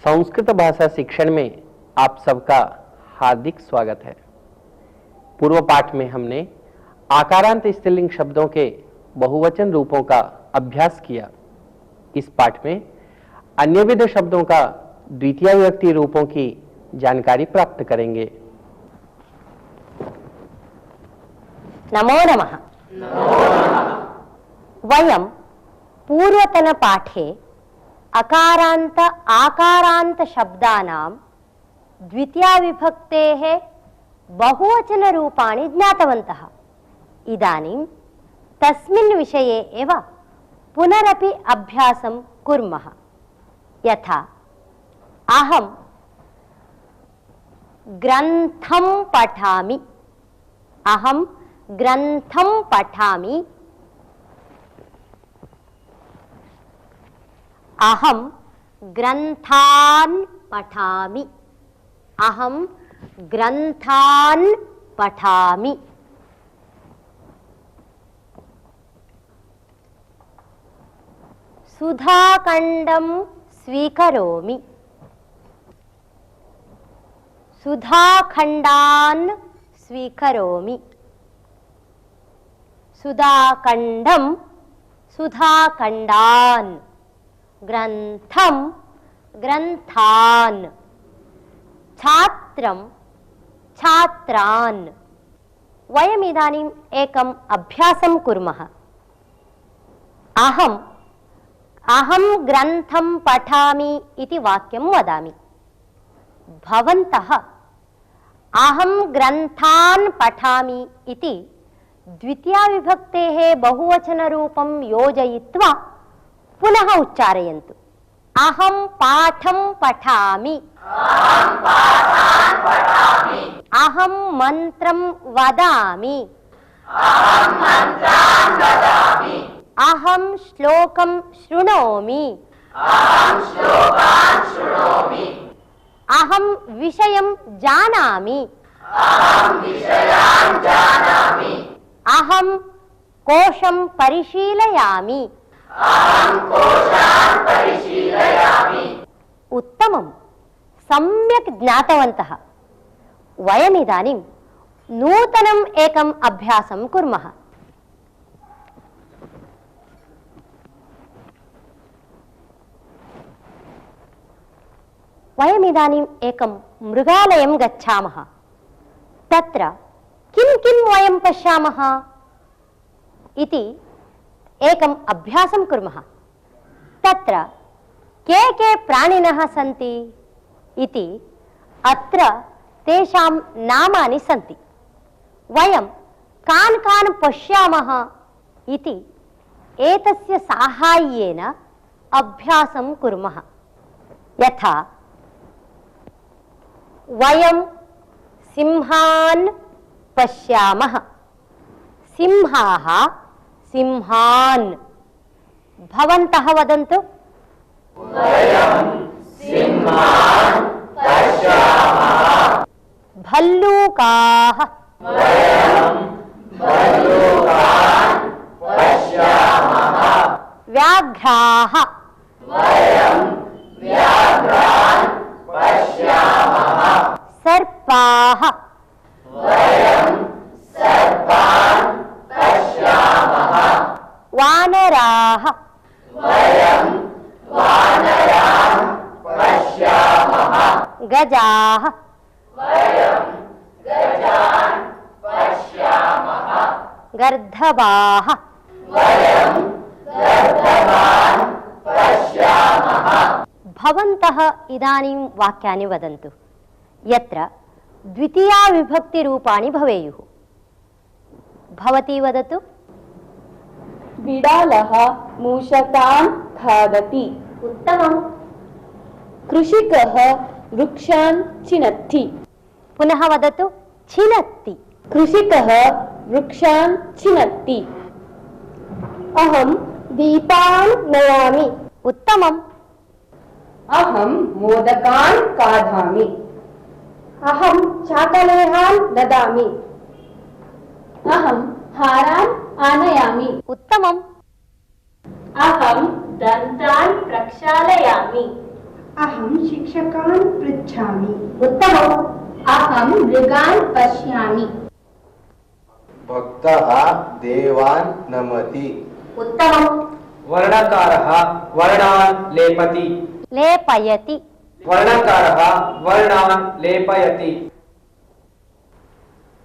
संस्कृत भाषा शिक्षण में आप सबका हार्दिक स्वागत है। पूर्व पाठ में हमने आकारांत स्त्रीलिंग शब्दों के बहुवचन रूपों का अभ्यास किया। इस पाठ में अन्यविध शब्दों का द्वितीय विभक्ति रूपों की जानकारी प्राप्त करेंगे। नमो नमः। वयं पूर्वतन पाठे अकारांत आकारांत शब्दानां द्वितीया विभक्तेः बहुवचन रूपाणि ज्ञातवन्तः। इदानीं तस्मिन् विषये एव पुनरपि अभ्यासं कुर्मः। यथा अहं ग्रन्थं पठामि, अहं ग्रन्थं पठामि, अहं ग्रन्थान् पठामि, अहं ग्रन्थान् पठामि। सुधाखण्डं स्वीकरोमि, सुधाखण्डान् स्वीकरोमि, सुधाखण्डं सुधाखण्डान्, ग्रन्थं ग्रन्थान्, छात्रं छात्रान्। वयम् इदानीम् एकम् अभ्यासं कुर्मः। अहं ग्रन्थं पठामि इति वाक्यं वदामि। भवन्तः अहं ग्रन्थान् पठामि इति द्वितीया विभक्तेः बहुवचनरूपं योजयित्वा पुनः उच्चारयन्तु। अहं पाठं पठामि, अहं मन्त्रं वदामि, अहं श्लोकं शृणोमि, अहं विषयं जानामि, अहं कोशं परिशीलयामि। उत्तमं, सम्यक् ज्ञातवन्तः। वयमिदानीं नूतनम् एकम् अभ्यासं कुर्मः। वयमिदानीम् एकं मृगालयं गच्छामः। तत्र किं किं वयं पश्यामः इति एकम् अभ्यासं कुर्मः। तत्र के के प्राणिनः सन्ति इति अत्र तेषां नामानि सन्ति। वयं कान् कान् पश्यामः इति एतस्य साहाय्येन अभ्यासं कुर्मः। यथा वयं सिंहान् पश्यामः, सिंहाः सिंहान्। भवन्तः वदन्तु। वयं सिंहान् पश्यामः। भल्लूकाः, वयं भल्लूकान् पश्यामः। व्याघ्राः, वयं व्याघ्रान् पश्यामः। सर्पाः, वयं सर्पान् पश्यामः। वानराः, वयं वानरान् पश्यामः। गजाः, वयं गजान् पश्यामः। गर्दभाः। वयं गर्दभान् पश्यामः। भवन्तः इदानीं वाक्यानि वदन्तु यत्र द्वितीया विभक्तिरूपाणि भवेयुः। भवती वदतु। बिडालः मूषकान् खादति। उत्तमम्। कृषिकः वृक्षान् छिनत्ति। पुनः वदतु। छिनत्ति। कृषिकः वृक्षान् छिनत्ति। अहं दीपान् नयामि। उत्तमम्। अहं मोदकान् खादामि। अहं चाकलेहान् ददामि। अहं हारान् आनयामि। उत्तमम्। अहं दन्तान् प्रक्षालयामि। अहं शिक्षकान् पृच्छामि। उत्तमम्। अहं मृगान् पश्यामि। भक्तः देवान् नमति। उत्तमम्। वर्णकारः वर्णान् लेपति। लेपयति। वर्णकारः वर्णान् लेपयति।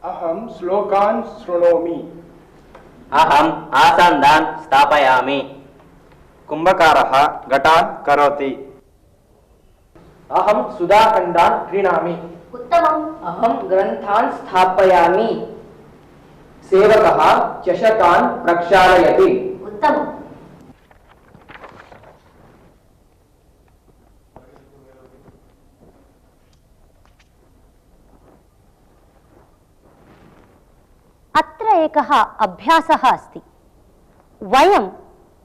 अहं श्लोकान् शृणोमि। अहम् आसन्दान् स्थापयामि। कुम्भकारः घटान् करोति। अहं सुधाखण्डान् क्रीणामि। उत्तमम्। अहं ग्रन्थान् स्थापयामि। सेवकः चषकान् प्रक्षालयति। उत्तमम्। अत्र एकः अभ्यासः अस्ति। वयं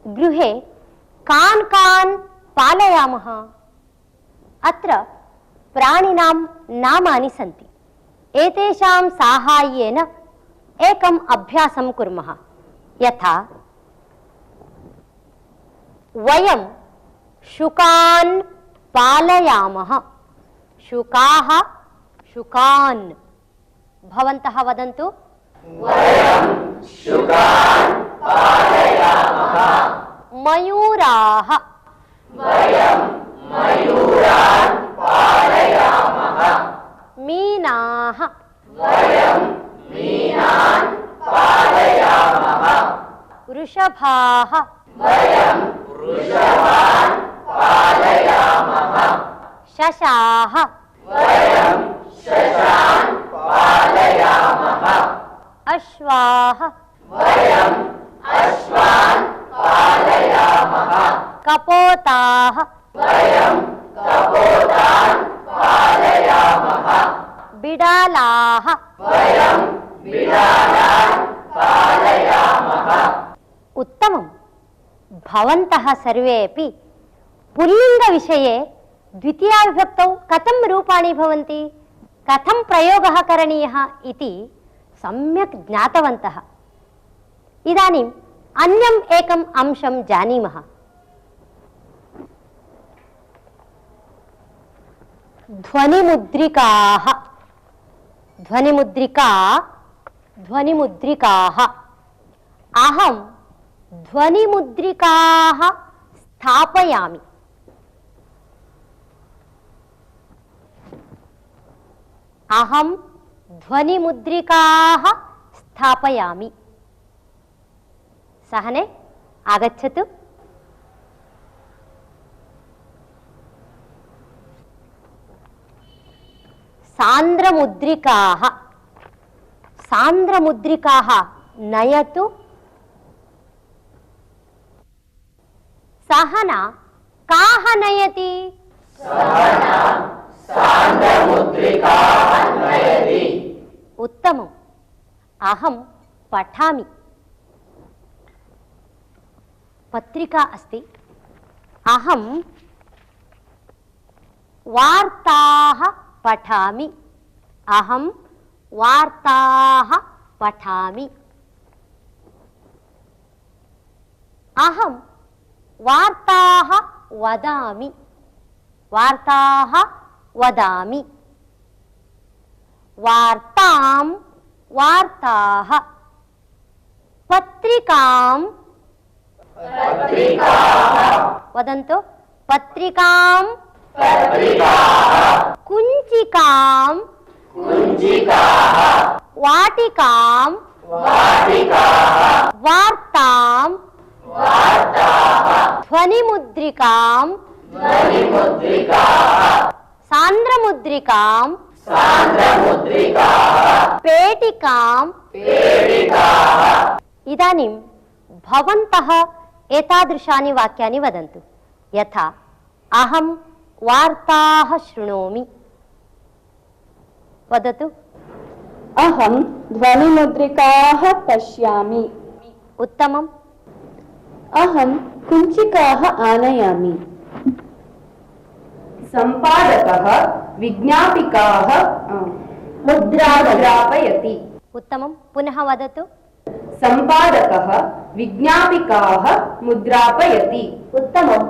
गृहे कान् कान् पालयामः? अत्र प्राणिनां नामानि सन्ति। एतेषां साहाय्येन एकम् अभ्यासं कुर्मः। यथा वयं शुकान् पालयामः। शुकाः शुकान्। भवन्तः वदन्तु। वयं शुकान् पालयामः। मयूराः। वयं मयूरान् पालयामः। मीनाः। वयं मीनान् पालयामः। वृषभाः। वयं वृषभान् पालयामः। शशाः। वयं शशान् पालयामः। अश्वाः। वयं अश्वान् पालयामः। कपोताः। वयं कपोतान् पालयामः। बिडालाः। वयं बिडालान् पालयामः। उत्तमम्। भवन्तः सर्वेपि पुल्लिङ्गविषये द्वितीयाविभक्तौ कथं रूपाणि भवन्ति, कथं प्रयोगः करणीयः इति सम्यक् ज्ञातवन्तः। इदानीम् अन्यम् एकम् अंशं जानीमः। ध्वनिमुद्रिकाः। ध्वनिमुद्रिकाः। अहं ध्वनिमुद्रिकाः स्थापयामि। अहं ध्वनिमुद्रिकाः स्थापयामि। सहने आगच्छतु। सान्द्रमुद्रिकाः। सान्द्रमुद्रिकाः नयतु। सहना काः नयति? सहना सान्द्रमुद्रिकाः नयति। उत्तमम्। अहं पठामि। पत्रिका अस्ति। अहं वार्ताः पठामि। अहं वार्ताः पठामि। अहं वार्ताः वदामि। वार्ताः वदामि। वार्तां वार्ताः। पत्रिकां वदन्तु। पत्रिकां कुञ्चिकां वाटिकां वार्तां ध्वनिमुद्रिकां सान्द्रमुद्रिकां पेटिकां। इदानीं भवन्तः एतादृशानि वाक्यानि वदन्तु। यथा अहं वार्ताः शृणोमि। वदतु। अहं ध्वनिमुद्रिकाः पश्यामि। उत्तमम्। अहं कुञ्चिकाः आनयामि। सम्पादकः विज्ञापिकाः मुद्रापयति। उत्तमं। पुनः वदतु। सम्पादकः विज्ञापिकाः मुद्रापयति। उत्तमम्।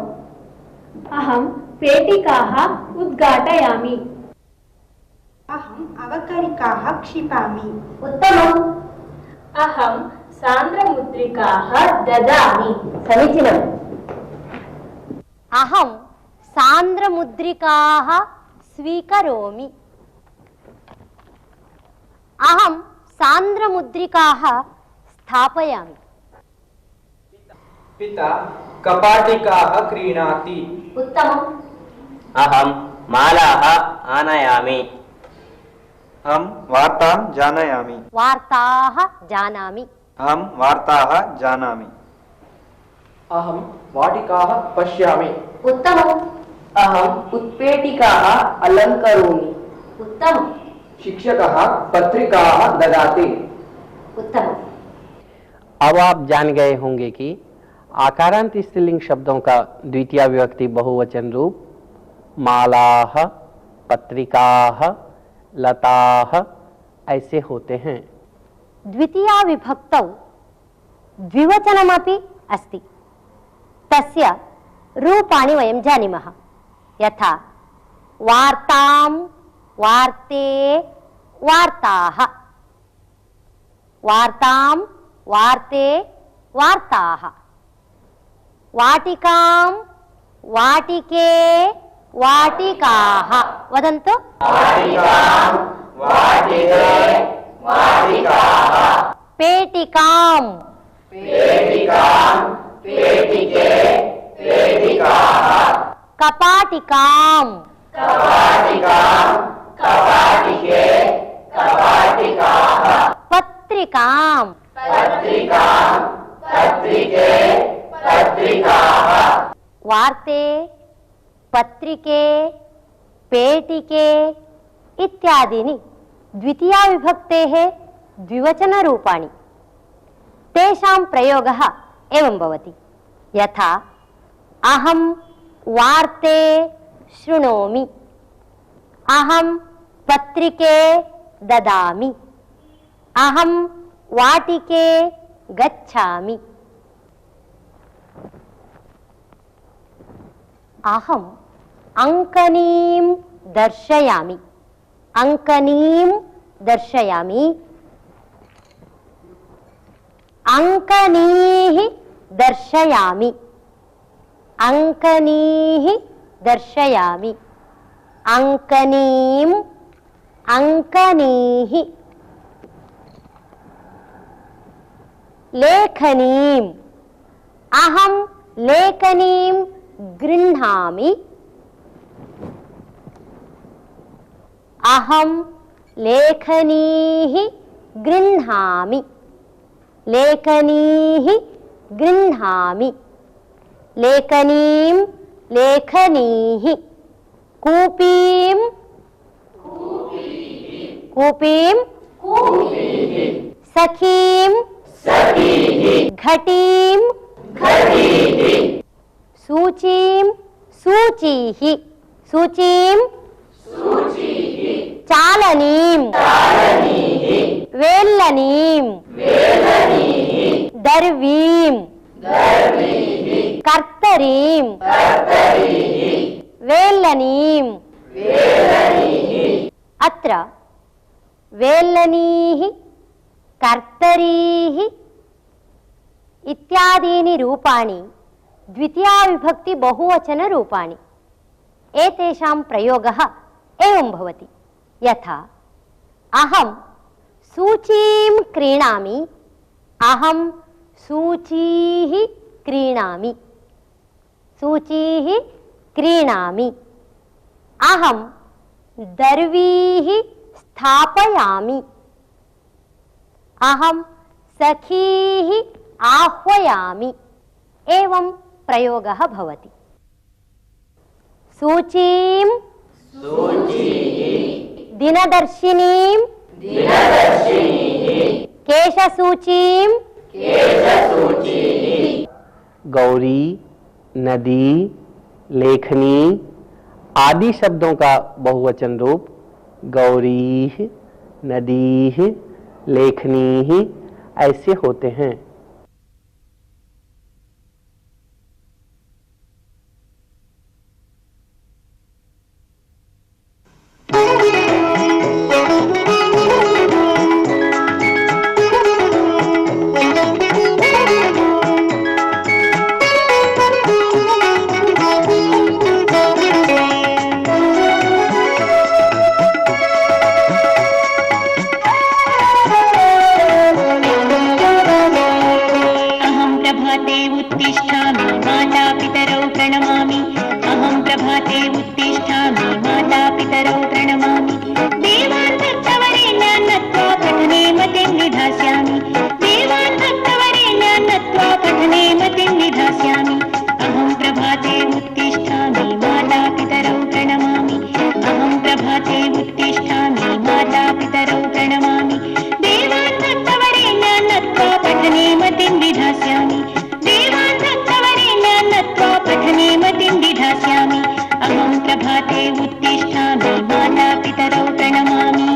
अहं पेटिकाः उद्घाटयामि। अहम् अवकरिकाः क्षिपामि। उत्तमम्। अहं सान्द्रमुद्रिकाः ददामि। समीचीनम्। अहं सान्द्रमुद्रिकाः स्वीकरोमि। अहं सान्द्रमुद्रिकाः स्थापयामि। पिता कपाटिकाः क्रीणाति। उत्तमम्। अहं मालाः आनयामि। अहं वार्तां जानामि। वार्ताः जानामि। अहं वार्ताः जानामि। अहं वाटिकाः पश्यामि। उत्तमम्। अहम् उत्पेटिकाः अलङ्करोमि। उत्तमम्। शिक्षकः पत्रिकाः ददाति। उत्तमम्। अब आप जान गए होंगे कि आकारांत स्त्रीलिंग शब्दों का द्वितीय विभक्ति बहुवचन रूप मालाः, पत्रिकाः, लताः ऐसे होते हैं। द्वितीया विभक्तौ द्विवचनमपि अस्ति। तस्य रूपाणि वयं जानीमः। यथा वार्तां, वार्ते, वार्ताः। वार्तां, वार्ते, वार्ताः। वाटिकां, वाटिके, वाटिकाः। वदन्तु। वाटिकां, वाटिके, वाटिकाः। पेटिकां, पेटिकां, पेटिके, पेटिकाः। कपाटिकां, कपाटिकां, कपाटिके, कपाटिकाः। पत्रिकां, पत्रिकां, पत्रिके, पत्रिकाः। वार्ते, पत्रिके, पेटिके इत्यादीनि द्वितीया विभक्तेः द्विवचनरूपाणि। तेषां प्रयोगः एवं भवति। यथा अहं वार्ते शृणोमि, अहं पत्रिके ददामि, अहं वाटिके गच्छामि। अहम् अङ्कनीं दर्शयामि, अङ्कनीं दर्शयामि। अङ्कनीः दर्शयामि, अङ्कनीः दर्शयामि। अङ्कनीं, अङ्कनीः। लेखनीम्, अहं लेखनीं गृह्णामि, अहं लेखनीः गृह्णामि। लेखनीः गृह्णामि। लेखनीं, लेखनीः। कूपीं, कूपीं, सखीं, घटीं, सूचीं, सूचीः, सूचीं, चालनीं, वेल्लनीं, दर्वीं, कर्तरीं, वेल्लनीं। अत्र वेल्लनीः, कर्तरीः इत्यादीनि रूपाणि द्वितीया विभक्ति बहुवचन रूपाणि। एतेषां प्रयोगः एवं भवति। यथा अहं सूचीं क्रीणामि, अहं सूचीः क्रीणामि, सूचीः क्रीणामि। अहं दर्वीः स्थापयामि, अहं सखीः आह्वयामि। एवं प्रयोगः भवति। सूचीं, दिनदर्शिनीं, केशसूचीं, गौरी, नदी, लेखनी आदि शब्दों का बहुवचन रूप गौरीः, नदीः, लेखनीः ऐसे होते हैं। मातापितरौ प्रणमामि देवान् भक्तवरेण्यान् नत्वा पठने मतिं विधास्यामि देवान् भक्तवरेण्यान् नत्वा पठने मतिं विधास्यामि अहं प्रभाते उत्तिष्ठामि मातापितरौ प्रणमामि अहं प्रभाते उत्तिष्ठामि मातापितरौ प्रणमामि देवान् भक्तवरेण्यान् नत्वा पठने मतिं विधास्यामि देवान् भक्तवरेण्यान् नत्वा पठने मतिं विधास्यामि अहं प्रभाते उत्तिष्ठामि मातापितरौ प्रणमामि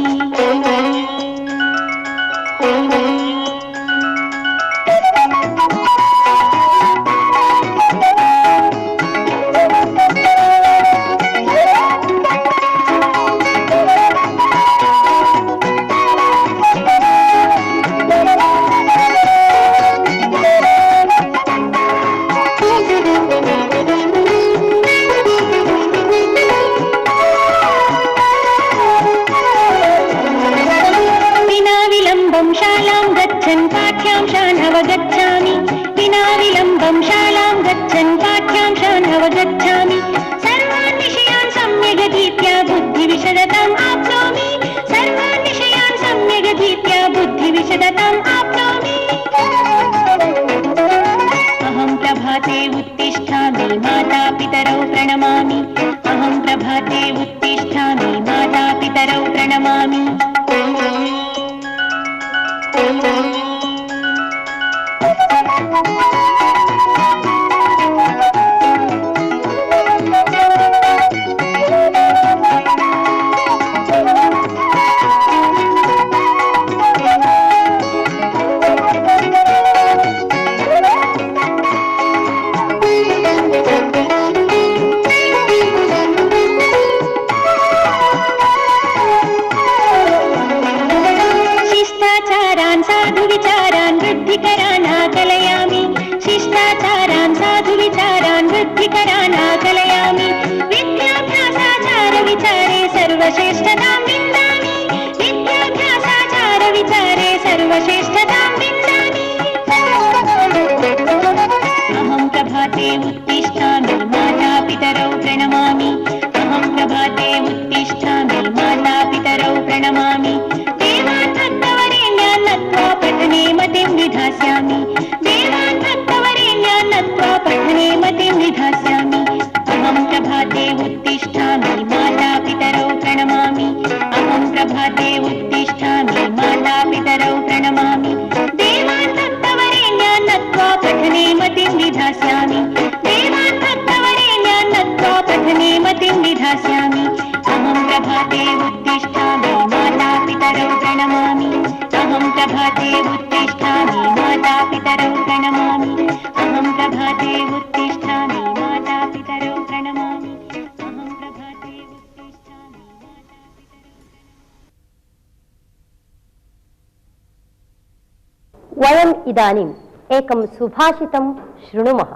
वयम् इदानीम् एकं सुभाषितं शृणुमः।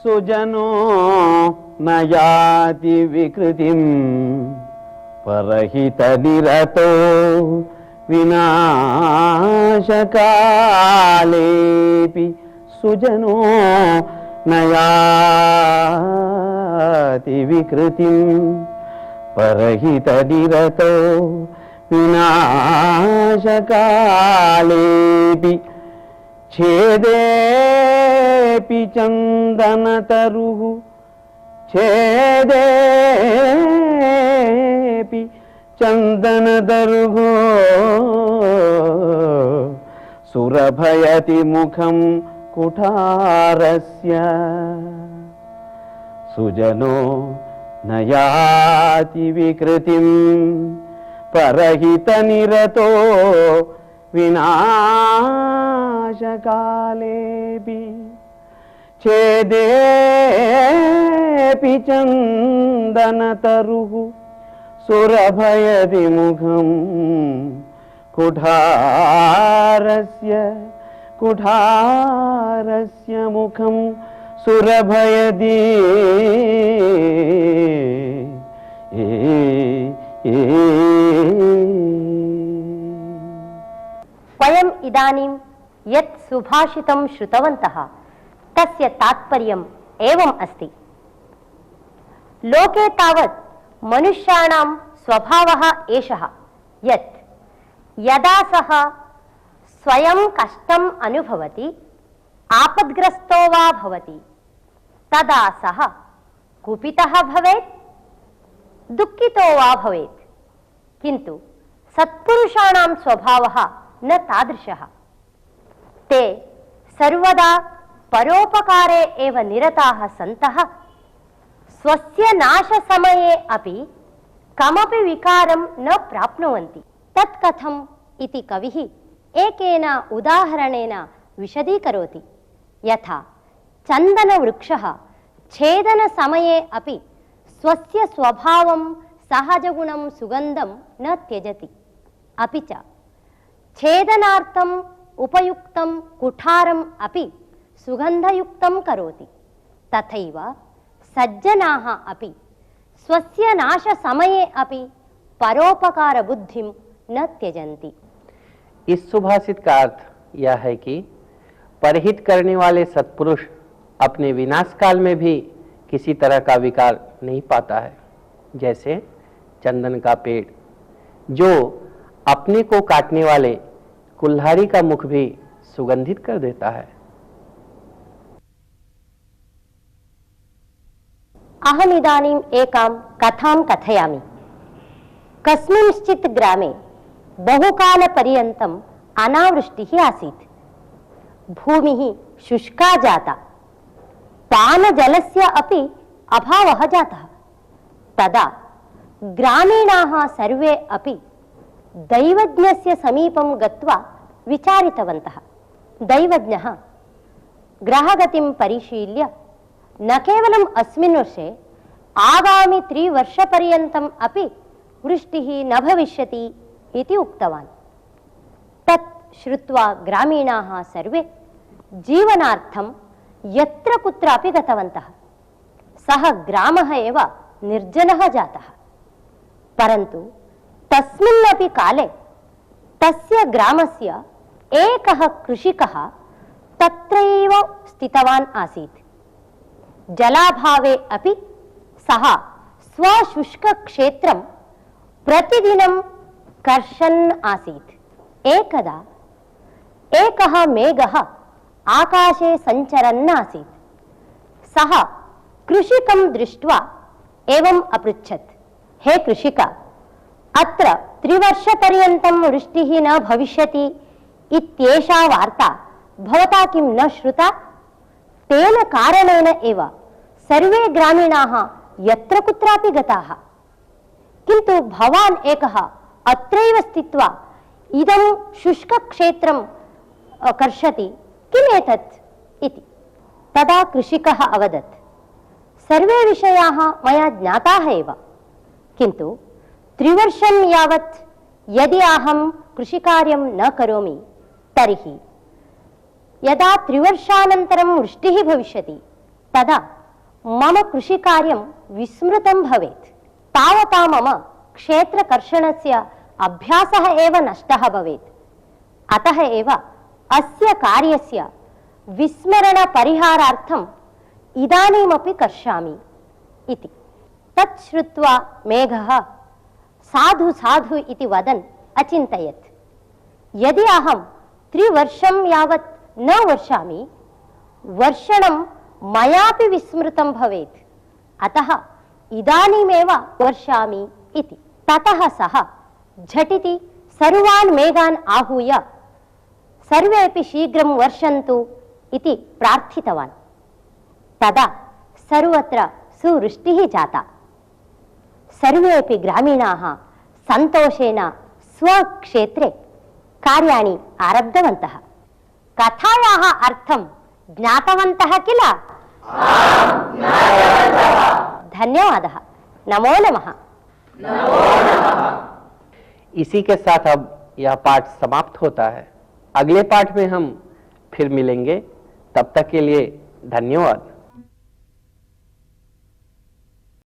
सुजनो न याति विकृतिं परहितनिरतो विनाशकालेऽपि सुजनो न याति विकृतिं परहितनिरतो विनाशकालेऽपि छेदेऽपि चन्दनतरुः छेदेऽपि चन्दनतरुः सुरभयति मुखं कुठारस्य सुजनो न याति विकृतिं परहितनिरतो विनाशकालेऽपि छेदेऽपि चन्दनतरुः सुरभयति मुखं कुठारस्य मुखं सुरभयति वयम् इदानीं यत् सुभाषितं श्रुतवन्तः तस्य तात्पर्यम् एवम् अस्ति। लोके तावत् मनुष्याणां स्वभावः एषः यत् यदा सः स्वयं कष्टम् अनुभवति, आपद्ग्रस्तो वा भवति, तदा सः कुपितः भवेत्, दुःखितो वा भवेत्। किन्तु सत्पुरुषाणां स्वभावः न तादृशः। ते सर्वदा परोपकारे एव निरताः सन्तः स्वस्य नाशसमये अपि कमपि विकारं न प्राप्नुवन्ति। तत् कथम् इति कविः एकेन उदाहरणेन विशदीकरोति। यथा चन्दनवृक्षः छेदनसमये अपि स्वस्य स्वभावं सहजगुणं सुगन्धं न त्यजति, अपि च छेदनार्थम् उपयुक्तं कुठारम् अपि सुगन्धयुक्तं करोति। तथैव सज्जनाः अपि स्वस्य नाशसमये अपि परोपकारबुद्धिं न त्यजन्ति। इस सुभाषित का अर्थ यह है कि परहित करने वाले सत्पुरुष अपने विनाश काल में भी किसी तरह का विकार नहीं पाता है। जैसे चंदन का पेड़ जो अपने को काटने वाले कुल्हाड़ी का मुख भी सुगंधित कर देता है। अहमिदानीम् एकां कथां कथयामि। कस्मिंश्चित् ग्रामे बहुकालपर्यन्तम् अनावृष्टिः आसीत्। भूमिः शुष्का जाता, पानजलस्य अपि अभावः जातः। तदा ग्रामीणाः सर्वे अपि दैवज्ञस्य समीपं गत्वा विचारितवन्तः। दैवज्ञः ग्रहगतिं परिशील्य न केवलम् अस्मिन् वर्षे, आगामि 3 वर्षपर्यन्तम् अपि वृष्टिः न भविष्यति इति उक्तवान्। तत् श्रुत्वा ग्रामीणाः सर्वे जीवनार्थं यत्र कुत्रापि गतवन्तः। सः ग्रामः एव निर्जनः जातः। परन्तु तस्मिन्नपि काले तस्य ग्रामस्य एकः कृषिकः तत्रैव स्थितवान् आसीत्। जलाभावे अपि सः स्वशुष्कक्षेत्रं प्रतिदिनं कर्षन् आसीत्। एकदा एकः मेघः आकाशे सञ्चरन् आसीत्। सः कृषिकं दृष्ट्वा एवम् अपृच्छत्, हे कृषिक, अत्र 3 वर्षपर्यन्तं वृष्टिः न भविष्यति इत्येषा वार्ता भवता किं न श्रुता? तेन कारणेन एव सर्वे ग्रामीणाः यत्र कुत्रापि गताः। किन्तु भवान् एकः अत्रैव स्थित्वा इदं शुष्कक्षेत्रं कर्षति, किमेतत् इति। तदा कृषिकः अवदत्, सर्वे विषयाः मया ज्ञाताः एव, किन्तु 3 वर्षं यावत् यदि अहं कृषिकार्यं न करोमि तर्हि यदा 3 वर्षानन्तरं वृष्टिः भविष्यति तदा मम कृषिकार्यं विस्मृतं भवेत्। तावता मम क्षेत्रकर्षणस्य अभ्यासः एव नष्टः भवेत्। अतः एव अस्य कार्यस्य विस्मरणपरिहारार्थम् इदानीमपि कर्षामि इति। तत् श्रुत्वा मेघः साधु साधु इति वदन् अचिन्तयत्, यदि अहं 3 वर्षं यावत् न वर्षामि, वर्षणं मयापि विस्मृतं भवेत्। अतः इदानीमेव वर्षामि इति। ततः सः झटिति सर्वान् मेघान् आहूय सर्वेपि शीघ्रं वर्षन्तु इति प्रार्थितवान्। तदा सर्वत्र सुवृष्टिः जाता। सर्वेपि ग्रामीणाः सन्तोषेण स्वक्षेत्रे कार्याणि आरब्धवन्तः। कथायाः अर्थं ज्ञातवन्तः किल? धन्यवादः। नमो नमः। इसी के साथ अब यह पाठ समाप्त होता है। अगले पाठ में हम फिर मिलेंगे। तब तक के लिए धन्यवाद।